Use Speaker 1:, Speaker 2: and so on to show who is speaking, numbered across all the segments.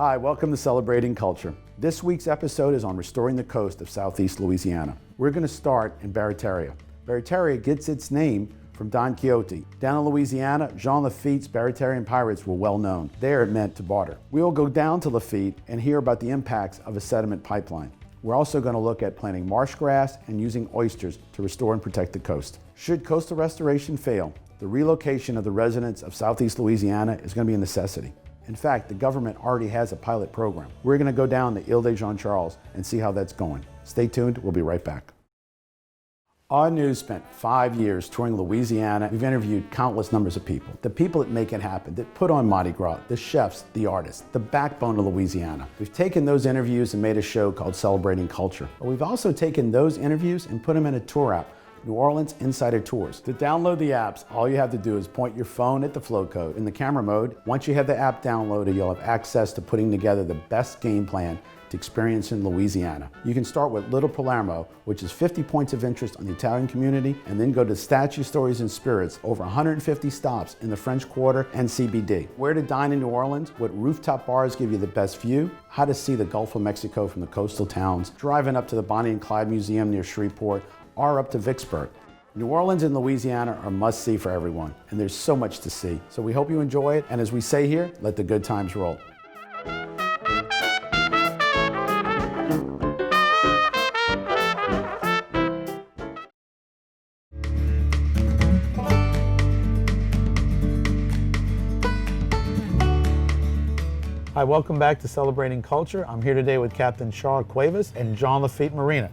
Speaker 1: Hi, welcome to Celebrating Culture. This week's episode is on restoring the coast of southeast Louisiana. We're going to start in Barataria. Barataria gets its name from Don Quixote. Down in Louisiana, Jean Lafitte's Baratarian pirates were well known. There it meant to barter. We will go down to Lafitte and hear about the impacts of a sediment pipeline. We're also going to look at planting marsh grass and using oysters to restore and protect the coast. Should coastal restoration fail, the relocation of the residents of southeast Louisiana is going to be a necessity. In fact, the government already has a pilot program. We're going to go down to Ile de Jean Charles and see how that's going. Stay tuned, we'll be right back. Our News spent 5 years touring Louisiana. We've interviewed countless numbers of people. The people that make it happen, that put on Mardi Gras, the chefs, the artists, the backbone of Louisiana. We've taken those interviews and made a show called Celebrating Culture. But we've also taken those interviews and put them in a tour app, New Orleans Insider Tours. To download the apps, all you have to do is point your phone at the flow code in the camera mode. Once you have the app downloaded, you'll have access to putting together the best game plan to experience in Louisiana. You can start with Little Palermo, which is 50 points of interest on the Italian community, and then go to Statue Stories and Spirits, over 150 stops in the French Quarter and CBD. Where to dine in New Orleans, what rooftop bars give you the best view, how to see the Gulf of Mexico from the coastal towns, driving up to the Bonnie and Clyde Museum near Shreveport, or up to Vicksburg. New Orleans and Louisiana are must-see for everyone, and there's so much to see. So we hope you enjoy it, and as we say here, let the good times roll.
Speaker 2: Hi, welcome back to Celebrating Culture. I'm here today with Captain Charles Cuevas and Jean Lafitte Marina.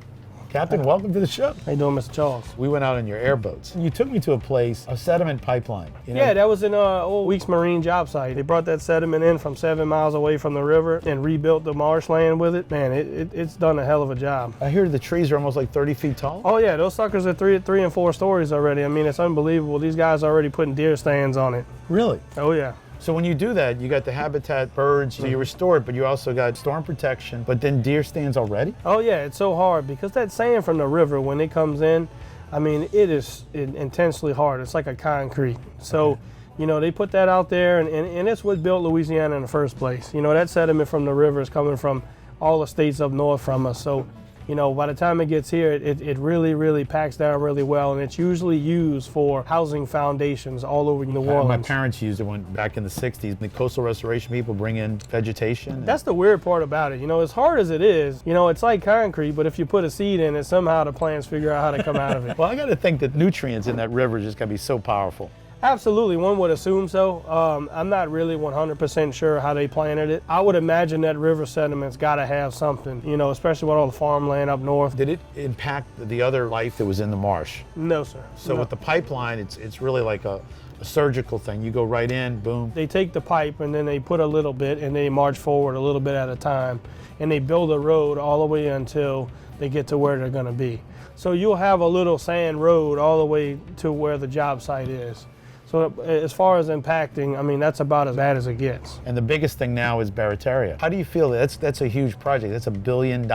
Speaker 2: Captain, welcome to the show.
Speaker 3: How you doing, Mr. Charles?
Speaker 2: We went out in your airboats. You took me to a place, a sediment pipeline.
Speaker 3: Yeah, that was an old Weeks Marine job site. They brought that sediment in from 7 miles away from the river and rebuilt the marshland with it. Man, it's done a hell of a job.
Speaker 2: I hear the trees are almost like 30 feet tall.
Speaker 3: Oh yeah, those suckers are three and 4 stories already. I mean, it's unbelievable. These guys are already putting deer stands on it.
Speaker 2: Really?
Speaker 3: Oh yeah.
Speaker 2: So when you do that, you got the habitat, birds, so you restore it, but you also got storm protection, but then deer stands already?
Speaker 3: Oh yeah, it's so hard because that sand from the river, when it comes in, I mean, it is intensely hard. It's like a concrete. So, okay. You know, they put that out there, and it's what built Louisiana in the first place. You know, that sediment from the river is coming from all the states up north from us. So, you know, by the time it gets here, it really, really packs down really well, and it's usually used for housing foundations all over New Orleans.
Speaker 2: My parents used it back in the 60s. The coastal restoration people bring in vegetation.
Speaker 3: That's the weird part about it. You know, as hard as it is, you know, it's like concrete, but if you put a seed in it, somehow the plants figure out how to come out of it.
Speaker 2: Well, I got to think that nutrients in that river just got to be so powerful.
Speaker 3: Absolutely, one would assume so. I'm not really 100% sure how they planted it. I would imagine that river sediment's got to have something, you know, especially with all the farmland up north.
Speaker 2: Did it impact the other life that was in the marsh?
Speaker 3: No, sir.
Speaker 2: So
Speaker 3: no.
Speaker 2: With the pipeline, it's really like a surgical thing. You go right in, boom.
Speaker 3: They take the pipe and then they put a little bit and they march forward a little bit at a time, and they build a road all the way until they get to where they're going to be. So you'll have a little sand road all the way to where the job site is. So as far as impacting, I mean, that's about as bad as it gets.
Speaker 2: And the biggest thing now is Barataria. How do you feel? That's a huge project. That's $1 billion.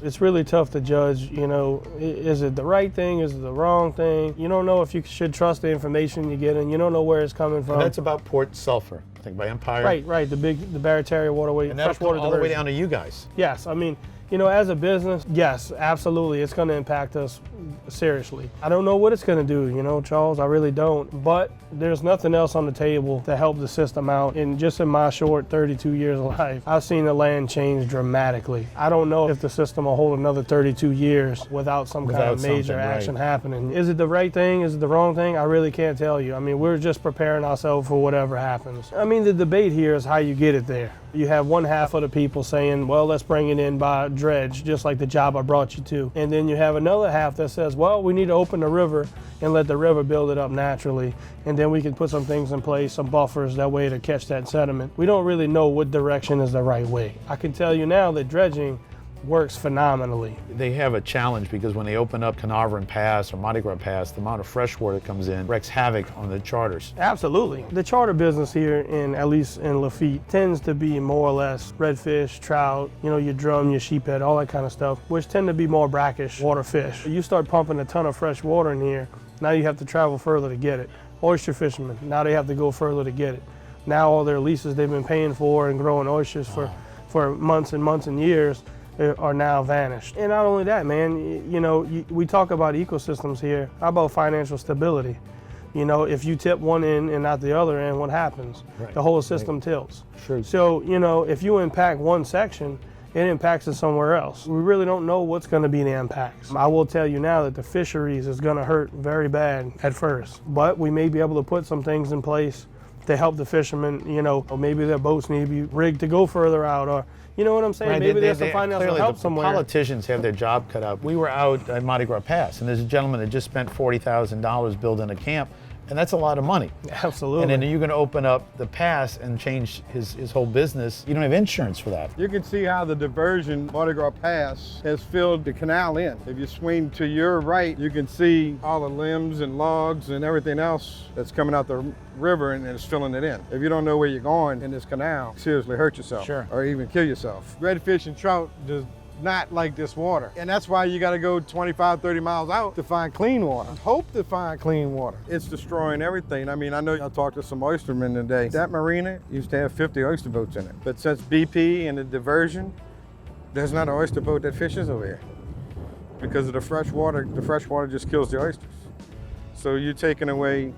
Speaker 3: It's really tough to judge, you know, is it the right thing? Is it the wrong thing? You don't know if you should trust the information you get, and you don't know where it's coming from.
Speaker 2: And that's about Port Sulphur, I think, by Empire.
Speaker 3: Right, the Barataria waterway.
Speaker 2: And that'll come all the way down to you guys.
Speaker 3: Yes, I mean, you know, as a business, yes, absolutely, it's going to impact us seriously. I don't know what it's going to do, you know, Charles, I really don't. But there's nothing else on the table to help the system out. And just in my short 32 years of life, I've seen the land change dramatically. I don't know if the system will hold another 32 years without some kind of major action happening. Is it the right thing? Is it the wrong thing? I really can't tell you. I mean, we're just preparing ourselves for whatever happens. I mean, the debate here is how you get it there. You have one half of the people saying, well, let's bring it in by dredge, just like the job I brought you to. And then you have another half that says, well, we need to open the river and let the river build it up naturally. And then we can put some things in place, some buffers, that way to catch that sediment. We don't really know what direction is the right way. I can tell you now that dredging works phenomenally.
Speaker 2: They have a challenge because when they open up Canaveral Pass or Mardi Gras Pass, the amount of fresh water that comes in wreaks havoc on the charters.
Speaker 3: Absolutely. The charter business here, at least in Lafitte, tends to be more or less redfish, trout, you know, your drum, your sheephead, all that kind of stuff, which tend to be more brackish water fish. You start pumping a ton of fresh water in here, now you have to travel further to get it. Oyster fishermen, now they have to go further to get it. Now all their leases they've been paying for and growing oysters for for months and months and years are now vanished. And not only that, man, we talk about ecosystems here. How about financial stability? If you tip one end and not the other end, what happens?
Speaker 2: Right.
Speaker 3: The whole system tilts.
Speaker 2: Sure.
Speaker 3: So, if you impact one section, it impacts it somewhere else. We really don't know what's going to be the impacts. I will tell you now that the fisheries is going to hurt very bad at first, but we may be able to put some things in place to help the fishermen, or maybe their boats need to be rigged to go further out, or you know what I'm saying?
Speaker 2: Right,
Speaker 3: Maybe there's some financial
Speaker 2: clearly
Speaker 3: help
Speaker 2: the
Speaker 3: somewhere.
Speaker 2: Politicians have their job cut out. We were out at Mardi Gras Pass, and there's a gentleman that just spent $40,000 building a camp, and that's a lot of money.
Speaker 3: Absolutely.
Speaker 2: And then you're going to open up the pass and change his whole business. You don't have insurance for that.
Speaker 4: You can see how the diversion Mardi Gras Pass has filled the canal in. If you swing to your right, you can see all the limbs and logs and everything else that's coming out the river and it's filling it in. If you don't know where you're going in this canal, seriously hurt yourself.
Speaker 2: Sure.
Speaker 4: Or even kill yourself. Redfish and trout does not like this water. And that's why you gotta go 25, 30 miles out to find clean water. Hope to find clean water. It's destroying everything. I mean, I know I talked to some oystermen today. That marina used to have 50 oyster boats in it. But since BP and the diversion, there's not an oyster boat that fishes over here. Because of the fresh water just kills the oysters. So you're taking away,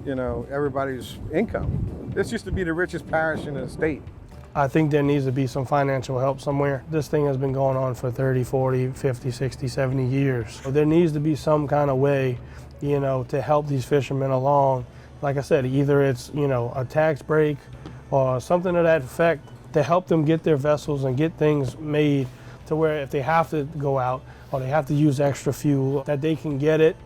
Speaker 4: everybody's income. This used to be the richest parish in the state.
Speaker 3: I think there needs to be some financial help somewhere. This thing has been going on for 30, 40, 50, 60, 70 years. So there needs to be some kind of way, to help these fishermen along. Like I said, either it's, a tax break or something to that effect to help them get their vessels and get things made to where if they have to go out or they have to use extra fuel, that they can get it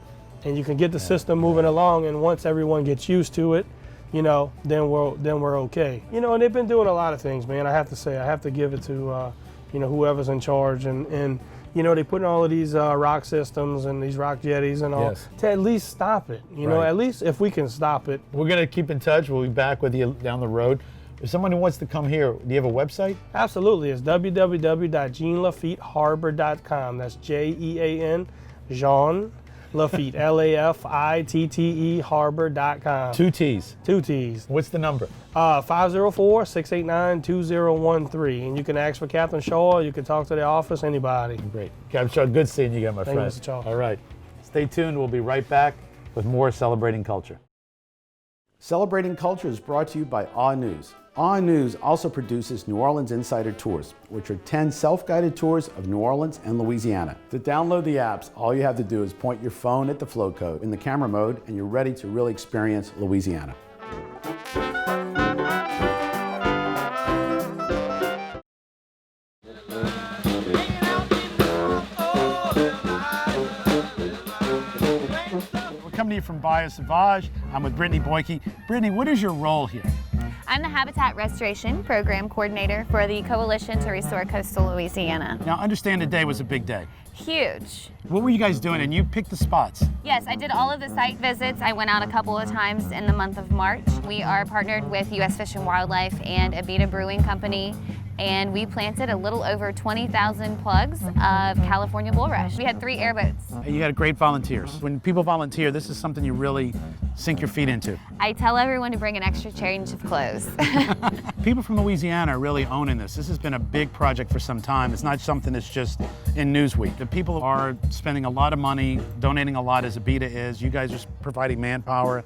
Speaker 3: and you can get the system moving along. And once everyone gets used to it, then we're okay. And they've been doing a lot of things, man. I have to say, I have to give it to, whoever's in charge. And they put in all of these rock systems and these rock jetties and all to at least stop it.
Speaker 2: Right.
Speaker 3: At least if we can stop it.
Speaker 2: We're going to keep in touch. We'll be back with you down the road. If someone who wants to come here, do you have a website?
Speaker 3: Absolutely. It's www.jeanlafitte.harbor.com. That's Jean, Jean Lafitte, Lafitte, harbor.com.
Speaker 2: Two T's.
Speaker 3: Two T's.
Speaker 2: What's the number?
Speaker 3: 504-689-2013. And you can ask for Captain Shaw. You can talk to the office, anybody.
Speaker 2: Great. Captain Shaw, good seeing you again, my friend.
Speaker 3: Thank you, Mr. Shaw.
Speaker 2: All right. Stay tuned. We'll be right back with more Celebrating Culture.
Speaker 1: Celebrating Culture is brought to you by Awe News. Awe News also produces New Orleans Insider Tours, which are 10 self-guided tours of New Orleans and Louisiana. To download the apps, all you have to do is point your phone at the flow code in the camera mode, and you're ready to really experience Louisiana.
Speaker 2: We're coming to you from Bayou Sauvage. I'm with Brittany Boyke. Brittany, what is your role here?
Speaker 5: I'm the Habitat Restoration Program Coordinator for the Coalition to Restore Coastal Louisiana.
Speaker 2: Now, understand today was a big day.
Speaker 5: Huge.
Speaker 2: What were you guys doing? And you picked the spots.
Speaker 5: Yes, I did all of the site visits. I went out a couple of times in the month of March. We are partnered with U.S. Fish and Wildlife and Abita Brewing Company, and we planted a little over 20,000 plugs of California bulrush. We had 3 airboats.
Speaker 2: You had great volunteers. When people volunteer, this is something you really sink your feet into.
Speaker 5: I tell everyone to bring an extra change of clothes.
Speaker 2: People from Louisiana are really owning this. This has been a big project for some time. It's not something that's just in Newsweek. The people are spending a lot of money, donating a lot as Abita is. You guys are providing manpower,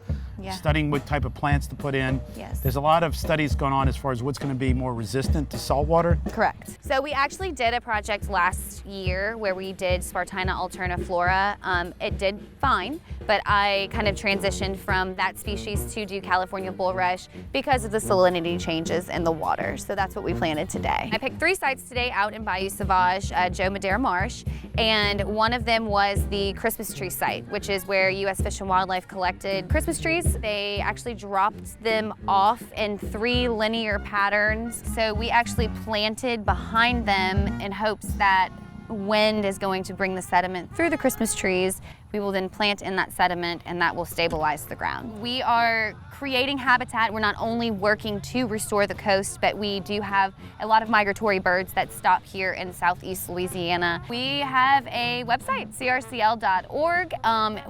Speaker 2: studying what type of plants to put in.
Speaker 5: Yes.
Speaker 2: There's a lot of studies going on as far as what's going to be more resistant to salt water.
Speaker 5: Correct. So we actually did a project last year where we did Spartina alterniflora. It did fine, but I kind of transitioned from that species to do California bulrush because of the salinity changes in the water. So that's what we planted today. I picked 3 sites today out in Bayou Sauvage, Joe Madera Marsh, and one of them was the Christmas tree site, which is where U.S. Fish and Wildlife collected Christmas trees. They actually dropped them off in 3 linear patterns. So we actually planted behind them in hopes that wind is going to bring the sediment through the Christmas trees, We will then plant in that sediment, and that will stabilize the ground. We are creating habitat. We're not only working to restore the coast, but we do have a lot of migratory birds that stop here in southeast Louisiana. We have a website, crcl.org.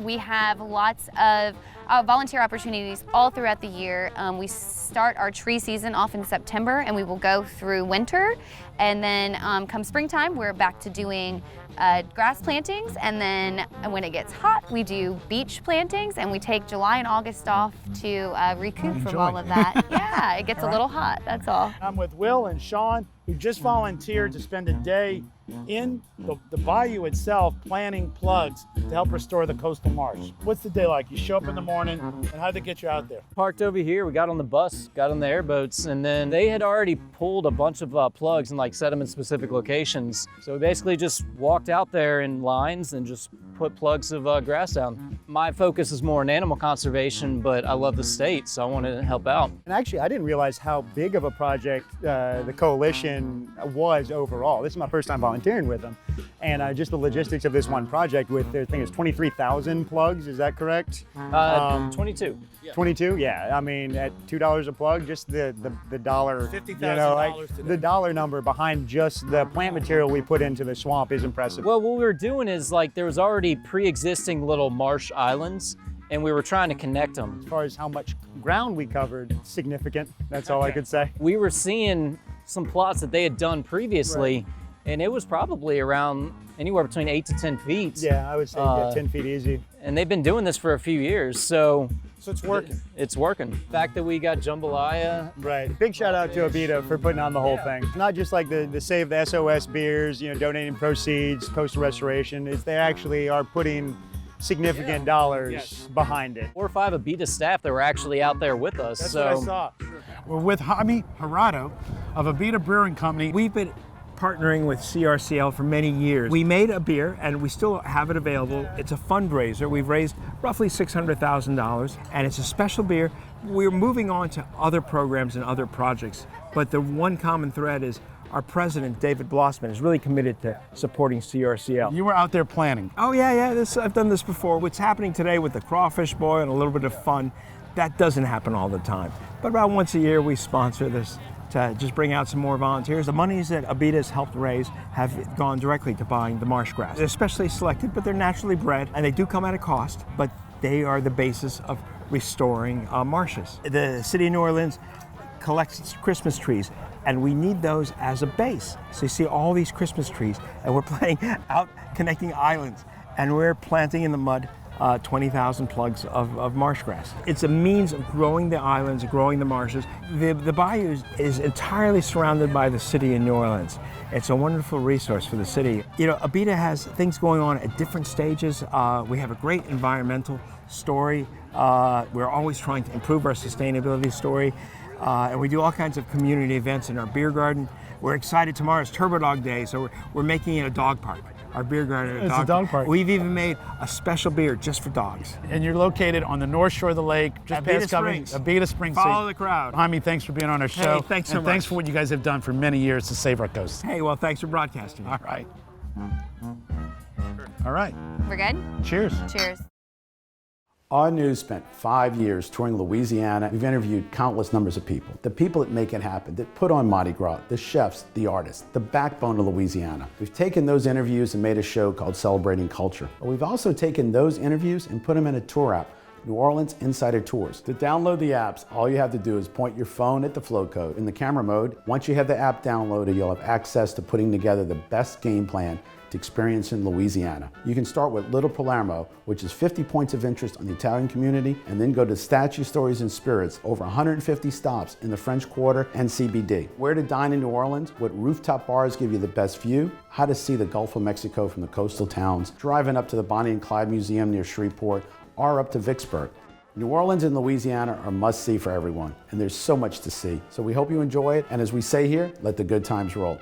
Speaker 5: We have lots of volunteer opportunities all throughout the year. We start our tree season off in September, and we will go through winter. And then come springtime, we're back to doing grass plantings, and then when it gets hot, we do beach plantings, and we take July and August off to recoup from all of that. Yeah, it gets a little hot, that's all.
Speaker 2: I'm with Will and Sean, who just volunteered to spend a day in the bayou itself planting plugs to help restore the coastal marsh. What's the day like? You show up in the morning, and how'd they get you out there?
Speaker 6: Parked over here, we got on the bus, got on the airboats, and then they had already pulled a bunch of plugs in like sediment specific locations. So we basically just walked out there in lines and just put plugs of grass down. My focus is more on animal conservation, but I love the state, so I wanted to help out.
Speaker 7: And actually, I didn't realize how big of a project the coalition was overall. This is my first time volunteering with them. And just the logistics of this one project with their thing is 23,000 plugs, is that correct?
Speaker 6: 22.
Speaker 7: 22, yeah. I mean, at $2 a plug, just the dollar,
Speaker 2: $50,000
Speaker 7: the dollar number behind just the plant material we put into the swamp is impressive.
Speaker 6: Well, what we were doing is like there was already pre-existing little marsh islands, and we were trying to connect them.
Speaker 7: As far as how much ground we covered, significant. That's all I could say.
Speaker 6: We were seeing some plots that they had done previously, and it was probably around anywhere between 8 to 10 feet.
Speaker 7: Yeah, I would say 10 feet easy.
Speaker 6: And they've been doing this for a few years, so
Speaker 2: it's working.
Speaker 6: It's working. The fact that we got jambalaya.
Speaker 7: Right. Big shout out to Abita for putting on the whole thing. Not just like the Save the SOS beers, donating proceeds, coastal restoration. They actually are putting significant dollars behind it.
Speaker 6: 4 or 5 Abita staff that were actually out there with us.
Speaker 2: That's what I saw. We're with Jaime Jurado of Abita Brewing Company.
Speaker 8: We've been partnering with CRCL for many years. We made a beer and we still have it available. It's a fundraiser. We've raised roughly $600,000 and it's a special beer. We're moving on to other programs and other projects, but the one common thread is our president, David Blossman, is really committed to supporting CRCL.
Speaker 2: You were out there planning.
Speaker 8: Oh yeah, I've done this before. What's happening today with the crawfish boil and a little bit of fun, that doesn't happen all the time. But about once a year we sponsor this to just bring out some more volunteers. The monies that Abita's helped raise have gone directly to buying the marsh grass. They're specially selected, but they're naturally bred, and they do come at a cost, but they are the basis of restoring marshes. The city of New Orleans collects Christmas trees, and we need those as a base. So you see all these Christmas trees, and we're planting out connecting islands, and we're planting in the mud 20,000 plugs of marsh grass. It's a means of growing the islands, growing the marshes. The bayou is entirely surrounded by the city of New Orleans. It's a wonderful resource for the city. Abita has things going on at different stages. We have a great environmental story. We're always trying to improve our sustainability story. And we do all kinds of community events in our beer garden. We're excited. Tomorrow's Turbo Dog Day, so we're making it a dog park. Our beer garden,
Speaker 3: It's a dog park.
Speaker 8: We've even made a special beer just for dogs.
Speaker 2: And you're located on the north shore of the lake, just
Speaker 8: Abita
Speaker 2: past Cummings.
Speaker 8: Springs.
Speaker 2: Abita Springs.
Speaker 8: Follow the crowd.
Speaker 2: Jaime, thanks for being on our show.
Speaker 8: Hey, thanks so
Speaker 2: and thanks
Speaker 8: much.
Speaker 2: for what you guys have done for many years to save our coast.
Speaker 8: Hey, well, thanks for broadcasting.
Speaker 2: All right. All right.
Speaker 5: We're good?
Speaker 2: Cheers.
Speaker 5: Cheers.
Speaker 1: Our news spent 5 years touring Louisiana. We've interviewed countless numbers of people. The people that make it happen, that put on Mardi Gras, the chefs, the artists, the backbone of Louisiana. We've taken those interviews and made a show called Celebrating Culture. But we've also taken those interviews and put them in a tour app, New Orleans Insider Tours. To download the apps, all you have to do is point your phone at the flow code in the camera mode. Once you have the app downloaded, you'll have access to putting together the best game plan to experience in Louisiana. You can start with Little Palermo, which is 50 points of interest on the Italian community, and then go to Statue Stories and Spirits, over 150 stops in the French Quarter and CBD. Where to dine in New Orleans, what rooftop bars give you the best view, how to see the Gulf of Mexico from the coastal towns, driving up to the Bonnie and Clyde Museum near Shreveport, or up to Vicksburg. New Orleans and Louisiana are must-see for everyone, and there's so much to see. So we hope you enjoy it, and as we say here, let the good times roll.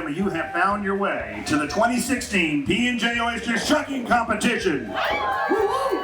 Speaker 9: gentlemen, you have found your way to the 2016 P&J Oysters Shucking Competition. Woo-hoo!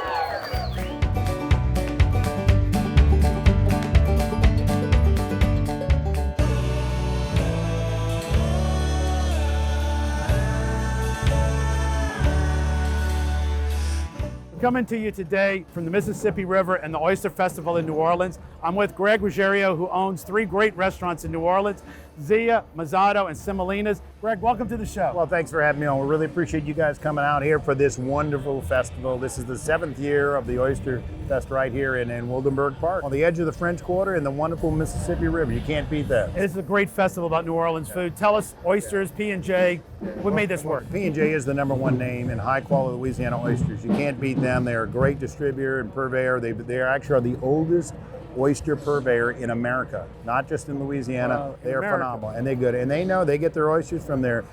Speaker 1: Coming to you today from the Mississippi River and the Oyster Festival in New Orleans. I'm with Greg Ruggiero, who owns 3 great restaurants in New Orleans, Zia, Mazzato, and Semolina's. Greg, welcome to the show.
Speaker 10: Well, thanks for having me on. We really appreciate you guys coming out here for this wonderful festival. This is the 7th year of the Oyster Fest right here in Wildenberg Park, on the edge of the French Quarter in the wonderful Mississippi River. You can't beat that.
Speaker 1: This is a great festival about New Orleans food. Tell us, oysters, P&J, what made this work?
Speaker 10: P&J is the #1 name in high quality Louisiana oysters. You can't beat them. They are a great distributor and purveyor. They are actually the oldest oyster purveyor in America, not just in Louisiana. They are phenomenal, and they're good. And they know they get their oysters from the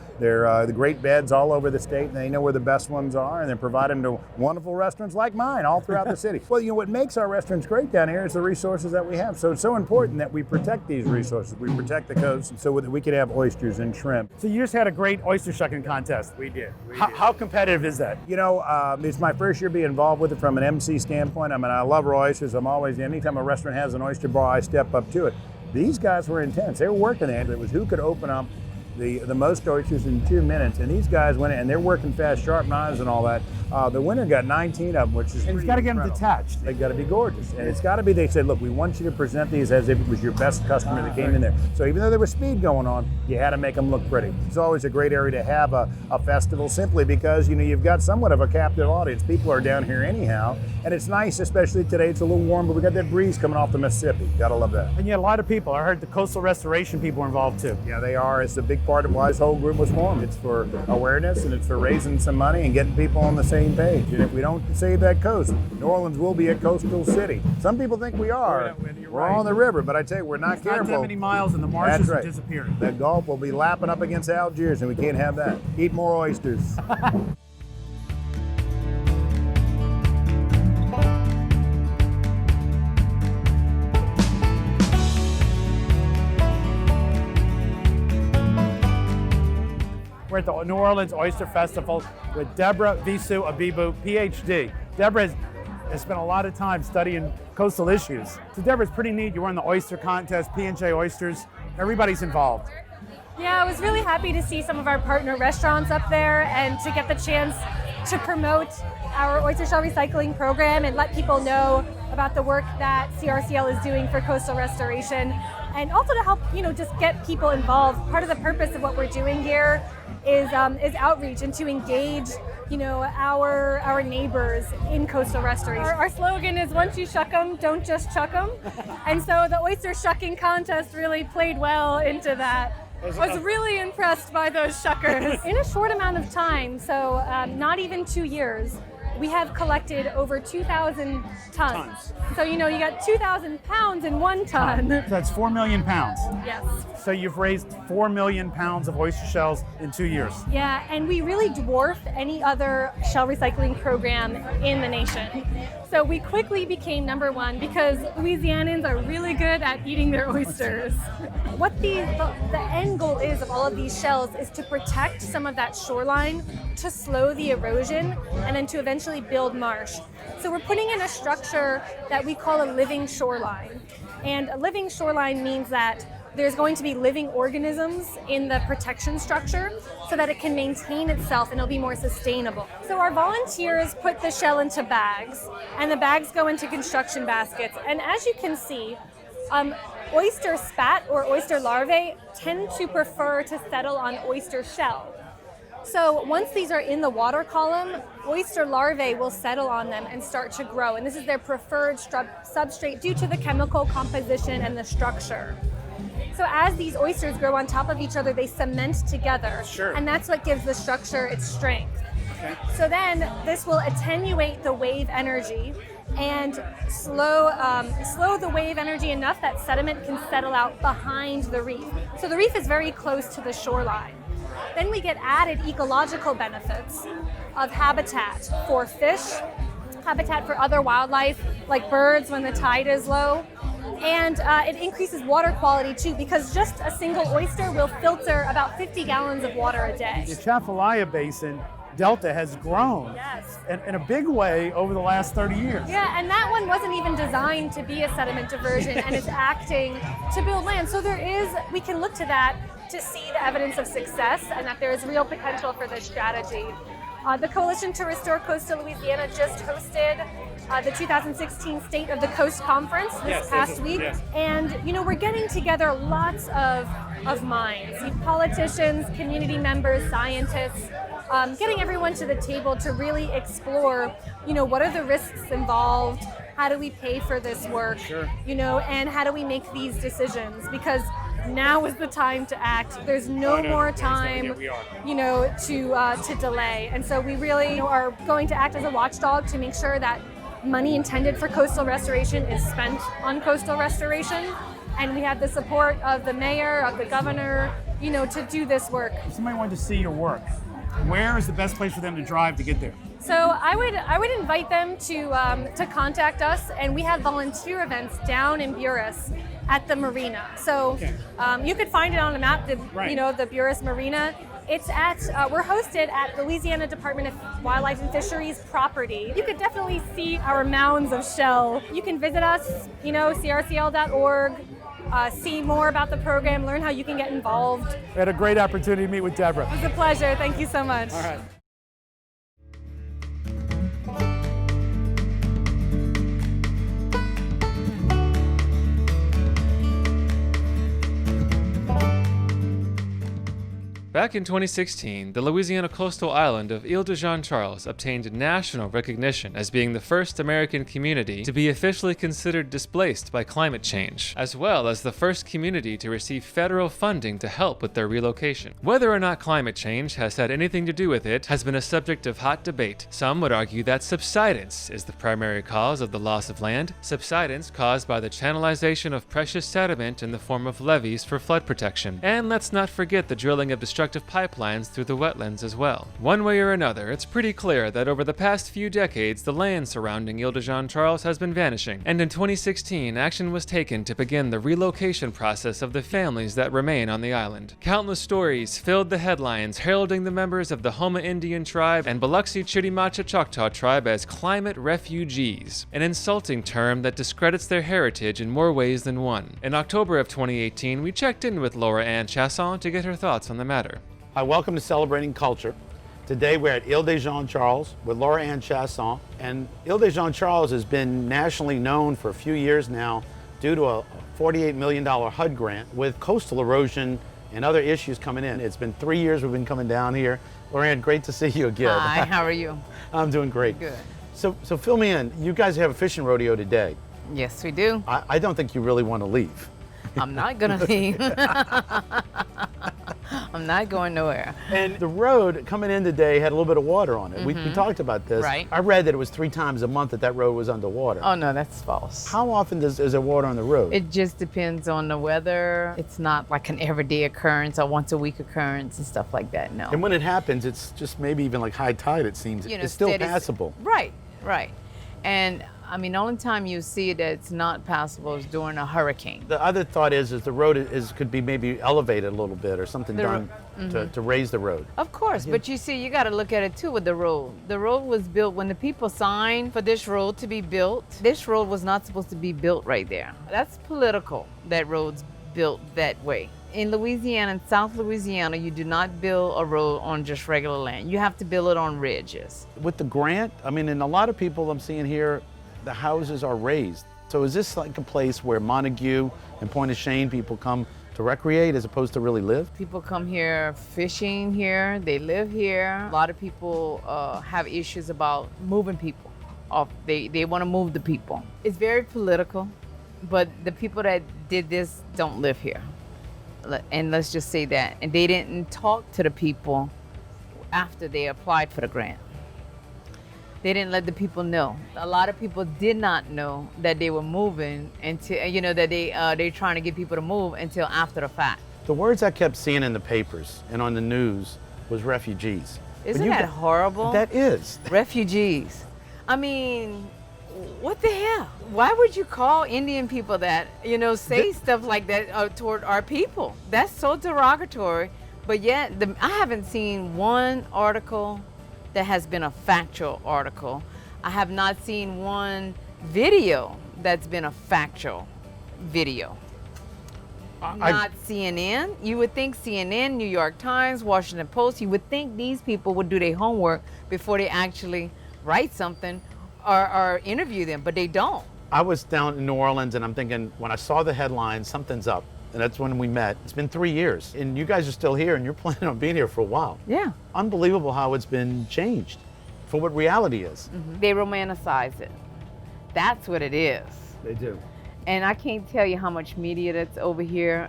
Speaker 10: great beds all over the state, and they know where the best ones are, and they provide them to wonderful restaurants like mine all throughout the city. Well, you know what makes our restaurants great down here is the resources that we have. So it's so important that we protect these resources. We protect the coast so that we could have oysters and shrimp.
Speaker 1: So you just had a great oyster shucking contest.
Speaker 10: We did.
Speaker 1: How competitive is that?
Speaker 10: You know, it's my first year being involved with it from an MC standpoint. I mean, I love raw oysters. I'm always, anytime a restaurant has an oyster bar, I step up to it. These guys were intense. They were working it. It was who could open up the most oysters in 2 minutes, and these guys went in, and they're working fast, sharp knives and all that. The winner got 19 of them, which is
Speaker 1: and it's got to get them detached.
Speaker 10: They've got to be gorgeous, and it's got to be. They said, look, we want you to present these as if it was your best customer that came in there. So even though there was speed going on, you had to make them look pretty. It's always a great area to have a festival, simply because you've got somewhat of a captive audience. People are down here anyhow, and it's nice, especially today. It's a little warm, but we got that breeze coming off the Mississippi. Gotta love that.
Speaker 1: And you had a lot of people. I heard the coastal restoration people were involved too.
Speaker 10: Yeah, they are. It's a big part of why this whole group was formed. It's for awareness, and it's for raising some money and getting people on the same page. And if we don't save that coast, New Orleans will be a coastal city. Some people think we are. We're on the river, but I tell you, we're not careful.
Speaker 1: Not that many miles, and the marshes are disappearing.
Speaker 10: The Gulf will be lapping up against Algiers, and we can't have that. Eat more oysters.
Speaker 1: We're at the New Orleans Oyster Festival with Deborah Visu Abibu, PhD. Deborah has spent a lot of time studying coastal issues. So Deborah, it's pretty neat. You won the oyster contest, P&J Oysters. Everybody's involved.
Speaker 11: Yeah, I was really happy to see some of our partner restaurants up there and to get the chance to promote our oyster shell recycling program and let people know about the work that CRCL is doing for coastal restoration, and also to help, just get people involved. Part of the purpose of what we're doing here is outreach and to engage, our neighbors in coastal restoration. Our slogan is, once you shuck them, don't just chuck them. And so the oyster shucking contest really played well into that. I was really impressed by those shuckers. In a short amount of time, so not even 2 years, we have collected over 2,000 tons. So, you got 2,000 pounds in 1 ton.
Speaker 1: So that's 4 million pounds.
Speaker 11: Yes.
Speaker 1: So you've raised 4 million pounds of oyster shells in 2 years.
Speaker 11: Yeah, and we really dwarf any other shell recycling program in the nation. So we quickly became #1 because Louisianans are really good at eating their oysters. What the end goal is of all of these shells is to protect some of that shoreline, to slow the erosion, and then to eventually build marsh. So we're putting in a structure that we call a living shoreline. And a living shoreline means that there's going to be living organisms in the protection structure so that it can maintain itself and it'll be more sustainable. So our volunteers put the shell into bags, and the bags go into construction baskets. And as you can see, oyster spat or oyster larvae tend to prefer to settle on oyster shell. So once these are in the water column, oyster larvae will settle on them and start to grow. And this is their preferred substrate due to the chemical composition and the structure. So as these oysters grow on top of each other, they cement together.
Speaker 1: Sure.
Speaker 11: And that's what gives the structure its strength.
Speaker 1: Okay.
Speaker 11: So then this will attenuate the wave energy and slow the wave energy enough that sediment can settle out behind the reef. So the reef is very close to the shoreline. Then we get added ecological benefits of habitat for fish, habitat for other wildlife like birds when the tide is low, And it increases water quality too, because just a single oyster will filter about 50 gallons of water a day.
Speaker 1: The Atchafalaya Basin Delta has grown in a big way over the last 30 years.
Speaker 11: Yeah, and that one wasn't even designed to be a sediment diversion and is acting to build land. So we can look to that to see the evidence of success and that there is real potential for this strategy. The Coalition to Restore Coastal Louisiana just hosted the 2016 State of the Coast Conference this past week. And, we're getting together lots of minds, politicians, community members, scientists, getting everyone to the table to really explore, what are the risks involved? How do we pay for this work? And how do we make these decisions? Because now is the time to act. There's no more time, to delay. And so we really are going to act as a watchdog to make sure that money intended for coastal restoration is spent on coastal restoration. And we have the support of the mayor, of the governor, to do this work.
Speaker 2: If somebody wanted to see your work, where is the best place for them to drive to get there?
Speaker 11: So I would invite them to contact us, and we have volunteer events down in Buras at the marina. So you could find it on the map, the Buras Marina. It's we're hosted at Louisiana Department of Wildlife and Fisheries property. You could definitely see our mounds of shell. You can visit us, crcl.org, see more about the program, learn how you can get involved.
Speaker 1: We had a great opportunity to meet with Deborah.
Speaker 11: It was a pleasure. Thank you so much.
Speaker 1: All right.
Speaker 12: Back in 2016, the Louisiana coastal island of Ile de Jean-Charles obtained national recognition as being the first American community to be officially considered displaced by climate change, as well as the first community to receive federal funding to help with their relocation. Whether or not climate change has had anything to do with it has been a subject of hot debate. Some would argue that subsidence is the primary cause of the loss of land, subsidence caused by the channelization of precious sediment in the form of levees for flood protection. And let's not forget the drilling of destructive pipelines through the wetlands as well. One way or another, it's pretty clear that over the past few decades, the land surrounding Ile de Jean-Charles has been vanishing, and in 2016, action was taken to begin the relocation process of the families that remain on the island. Countless stories filled the headlines heralding the members of the Houma Indian tribe and Biloxi Chitimacha Choctaw tribe as climate refugees, an insulting term that discredits their heritage in more ways than one. In October of 2018, we checked in with Laura Ann Chasson to get her thoughts on the matter.
Speaker 1: Hi, welcome to Celebrating Culture. Today we're at Ile de Jean-Charles with Laura Ann Chasson. And Ile de Jean-Charles has been nationally known for a few years now due to a $48 million HUD grant with coastal erosion and other issues coming in. It's been 3 years we've been coming down here. Laura Ann, great to see you again.
Speaker 13: Hi, how are you?
Speaker 1: I'm doing great.
Speaker 13: Good.
Speaker 1: So fill me in. You guys have a fishing rodeo today.
Speaker 13: Yes, we do.
Speaker 1: I don't think you really want to leave.
Speaker 13: I'm not gonna leave. I'm not going nowhere.
Speaker 1: And the road coming in today had a little bit of water on it. We talked about this.
Speaker 13: Right.
Speaker 1: I read that it was 3 times a month that road was underwater.
Speaker 13: Oh no, that's false.
Speaker 1: How often is there water on the road?
Speaker 13: It just depends on the weather. It's not like an everyday occurrence or once a week occurrence and stuff like that, no.
Speaker 1: And when it happens, it's just maybe even like high tide, it seems. It's still passable.
Speaker 13: Right. And I mean, the only time you see that it's not passable is during a hurricane.
Speaker 1: The other thought is the road could be maybe elevated a little bit or something done to raise the road.
Speaker 13: Of course, but you see, you got to look at it too with the road. The road was built when the people signed for this road to be built. This road was not supposed to be built right there. That's political, that road's built that way. In Louisiana, in South Louisiana, you do not build a road on just regular land. You have to build it on ridges.
Speaker 1: With the grant, I mean, and a lot of people I'm seeing here, the houses are raised. So is this like a place where Montague and Point of Shane people come to recreate as opposed to really live?
Speaker 13: People come here fishing here, they live here. A lot of people have issues about moving people off. They want to move the people. It's very political, but the people that did this don't live here. And let's just say that. And they didn't talk to the people after they applied for the grant. They didn't let the people know. A lot of people did not know that they were moving until, that they're trying to get people to move until after the fact.
Speaker 1: The words I kept seeing in the papers and on the news was refugees.
Speaker 13: Isn't that horrible?
Speaker 1: That is.
Speaker 13: Refugees. I mean, what the hell? Why would you call Indian people that, say stuff like that toward our people? That's so derogatory. But yet, I haven't seen one article that has been a factual article. I have not seen one video that's been a factual video. Not CNN. You would think CNN, New York Times, Washington Post, you would think these people would do their homework before they actually write something or interview them, but they don't.
Speaker 2: I was down in New Orleans and I'm thinking, when I saw the headline, something's up. And that's when we met. It's been 3 years and you guys are still here and you're planning on being here for a while.
Speaker 13: Yeah.
Speaker 2: Unbelievable how it's been changed for what reality is.
Speaker 13: Mm-hmm. They romanticize it. That's what it is.
Speaker 2: They do.
Speaker 13: And I can't tell you how much media that's over here.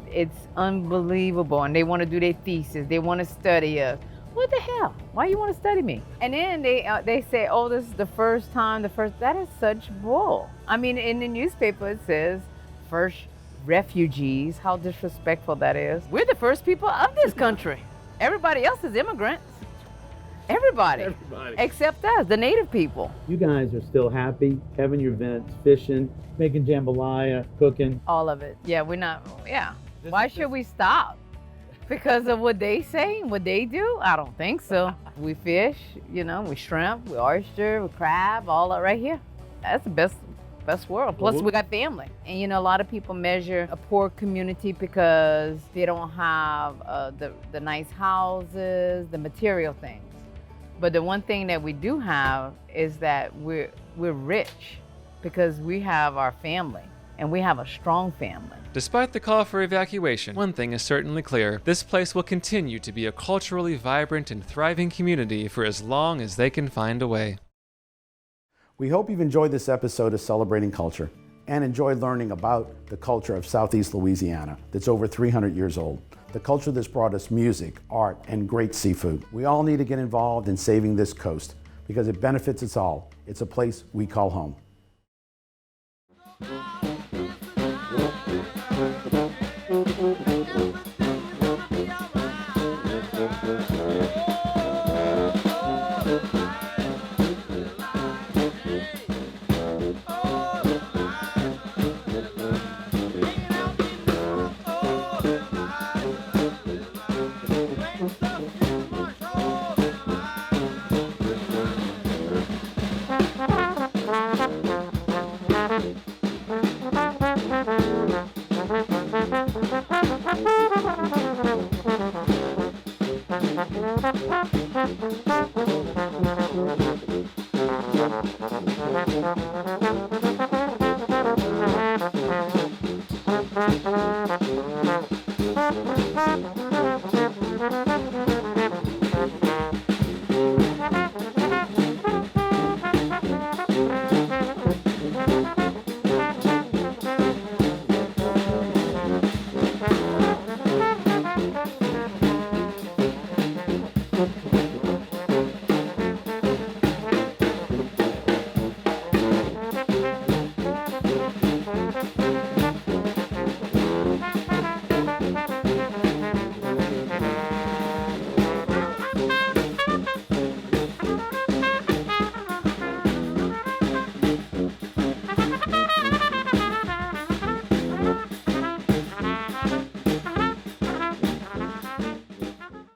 Speaker 13: It's unbelievable. And they want to do their thesis. They want to study us. What the hell? Why you want to study me? And then they say, oh, this is the first time, that is such bull. I mean, in the newspaper it says, first refugees. How disrespectful that is. We're the first people of this country. Everybody else is immigrants. Everybody. Except us, the native people.
Speaker 1: You guys are still happy, having your events, fishing, making jambalaya, cooking.
Speaker 13: All of it. Yeah, we're not, yeah. Why should we stop? Because of what they say, what they do? I don't think so. We fish, we shrimp, we oyster, we crab, all that right here. That's the best world. Plus we got family. And a lot of people measure a poor community because they don't have the nice houses, the material things. But the one thing that we do have is that we're rich because we have our family and we have a strong family.
Speaker 12: Despite the call for evacuation, one thing is certainly clear. This place will continue to be a culturally vibrant and thriving community for as long as they can find a way.
Speaker 1: We hope you've enjoyed this episode of Celebrating Culture and enjoyed learning about the culture of Southeast Louisiana that's over 300 years old. The culture that's brought us music, art, and great seafood. We all need to get involved in saving this coast because it benefits us all. It's a place we call home.